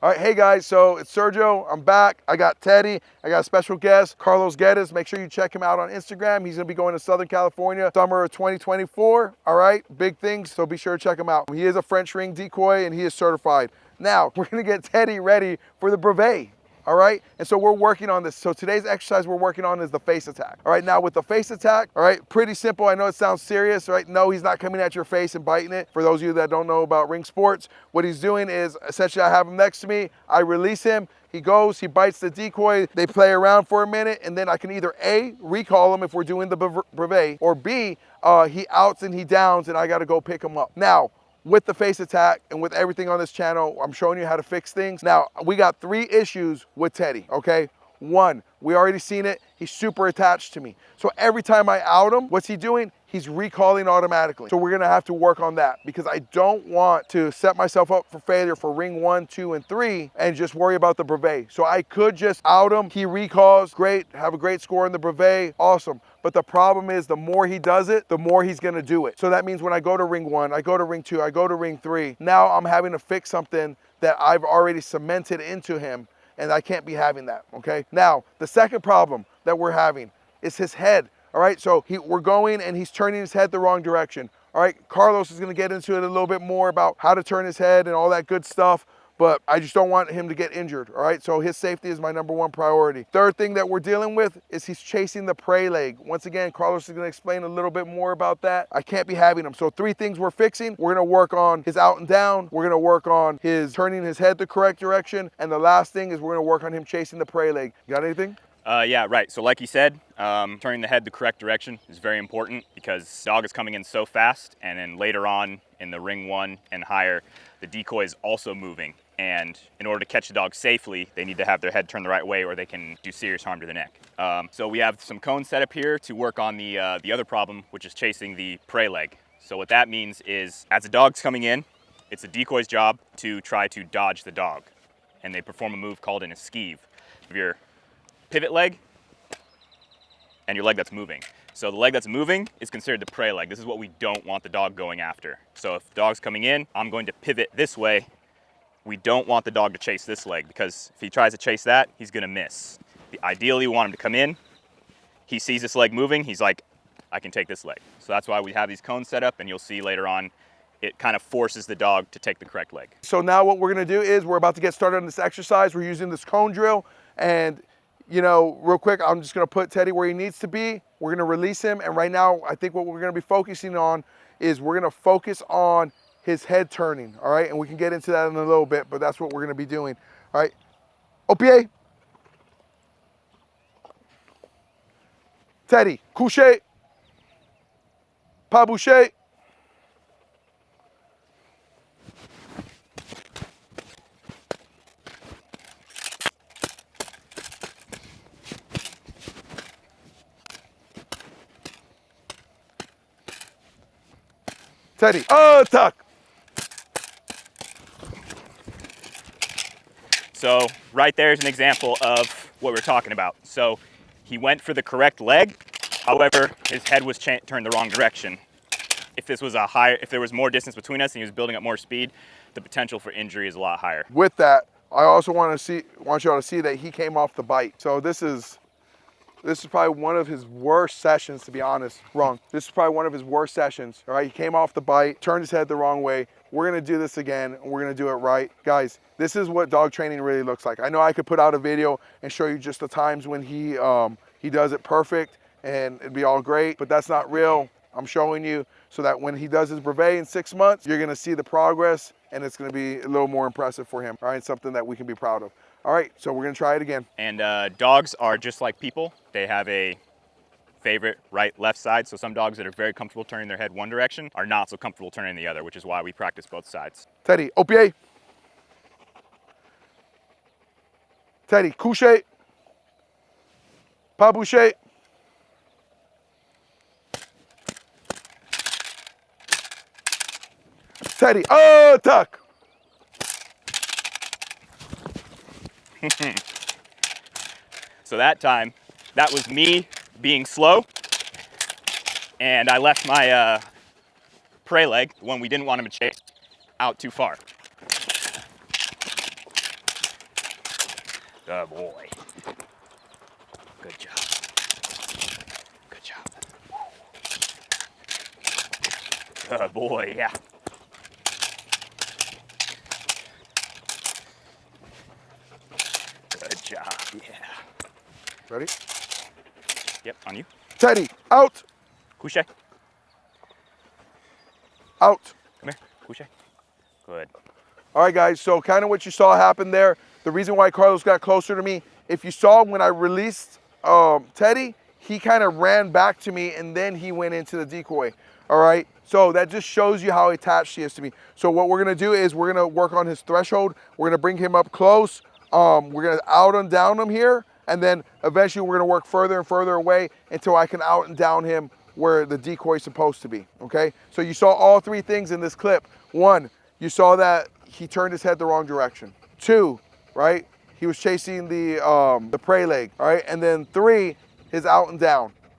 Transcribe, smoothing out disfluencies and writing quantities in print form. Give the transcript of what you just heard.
All right, hey guys, so it's Sergio. I'm back. I got Teddy. I got a special guest, Carlos Geddes. Make sure you check him out on Instagram. He's gonna be going to Southern California summer of 2024. All right, big things, so be sure to check him out. He is a French ring decoy and he is certified. Now, we're gonna get Teddy ready for the brevet. All right, and so we're working on this. So today's exercise we're working on is the face attack. All right, now with the face attack, all right, pretty simple. I know it sounds serious, right? No, he's not coming at your face and biting it. For those of you that don't know about ring sports, what he's doing is essentially I have him next to me, I release him, he goes, he bites the decoy, they play around for a minute, and then I can either A, recall him if we're doing the brevet, or B, he outs and he downs and I gotta go pick him up. Now, with the face attack and with everything on this channel, I'm showing you how to fix things. Now, we got 3 issues with Teddy, okay? 1, we already seen it, he's super attached to me. So every time I out him, what's he doing? He's recalling automatically. So we're gonna have to work on that because I don't want to set myself up for failure for ring 1, 2, and 3 and just worry about the brevet. So I could just out him, he recalls, great, have a great score in the brevet, awesome. But the problem is the more he does it, the more he's gonna do it. So that means when I go to ring 1, I go to ring 2, I go to ring 3, now I'm having to fix something that I've already cemented into him and I can't be having that, okay? Now, the second problem that we're having is his head, all right? So we're going and he's turning his head the wrong direction, all right? Carlos is gonna get into it a little bit more about how to turn his head and all that good stuff, but I just don't want him to get injured, all right? So his safety is my #1 priority. Third thing that we're dealing with is he's chasing the prey leg. Once again, Carlos is gonna explain a little bit more about that. I can't be having him. So 3 things we're fixing. We're gonna work on his out and down. We're gonna work on his turning his head the correct direction. And the last thing is we're gonna work on him chasing the prey leg. You got anything? Yeah, right. So like you said, turning the head the correct direction is very important because the dog is coming in so fast, and then later on in the ring 1 and higher, the decoy is also moving. And in order to catch the dog safely, they need to have their head turned the right way or they can do serious harm to the neck. So we have some cones set up here to work on the other problem, which is chasing the prey leg. So what that means is as the dog's coming in, it's the decoy's job to try to dodge the dog. And they perform a move called an esquive. If your pivot leg and your leg that's moving. So the leg that's moving is considered the prey leg. This is what we don't want the dog going after. So if the dog's coming in, I'm going to pivot this way. We don't want the dog to chase this leg because if he tries to chase that, he's gonna miss. Ideally, we want him to come in. He sees this leg moving, he's like, I can take this leg. So that's why we have these cones set up, and you'll see later on, it kind of forces the dog to take the correct leg. So now what we're gonna do is we're about to get started on this exercise. We're using this cone drill, and you know, real quick, I'm just gonna put Teddy where he needs to be. We're gonna release him, and right now, I think what we're gonna be focusing on is we're gonna focus on his head turning, all right? And we can get into that in a little bit, but that's what we're gonna be doing, all right? Au pied. Teddy, couché. Pas bouché. Teddy, tuck. So right there is an example of what we're talking about. So he went for the correct leg, however, his head was turned the wrong direction. If this was if there was more distance between us and he was building up more speed, the potential for injury is a lot higher. With that, I also want you all to see that he came off the bite. So this is probably one of his worst sessions, to be honest. Wrong. This is probably one of his worst sessions. All right, he came off the bite, turned his head the wrong way. We're gonna do this again, and we're gonna do it right. Guys, this is what dog training really looks like. I know I could put out a video and show you just the times when he does it perfect and it'd be all great, but that's not real. I'm showing you so that when he does his brevet in 6 months, you're gonna see the progress and it's gonna be a little more impressive for him, all right? Something that we can be proud of. All right, so we're gonna try it again. And dogs are just like people. They have a favorite right, left side. So some dogs that are very comfortable turning their head one direction are not so comfortable turning the other, which is why we practice both sides. Teddy, au pied. Teddy, couché. Pas bouché. Teddy, tuck. So that time, that was me being slow, and I left my prey leg, the one we didn't want him to chase, out too far. Good boy. Good job. Good job. Good boy, yeah. Good job, yeah. Ready? Yep, on you. Teddy, out, Couche. out. Come here, couche. Good. All right, guys, so kind of what you saw happen there, the reason why Carlos got closer to me, if you saw when I released Teddy, he kind of ran back to me and then he went into the decoy, all right? So that just shows you how attached he is to me. So what we're gonna do is we're gonna work on his threshold. We're gonna bring him up close. We're gonna out and down him here, and then eventually we're gonna work further and further away until I can out and down him where the decoy is supposed to be, okay? So you saw all three things in this clip. One, you saw that he turned his head the wrong direction. Two, right? He was chasing the prey leg, all right? And then three, his out and down.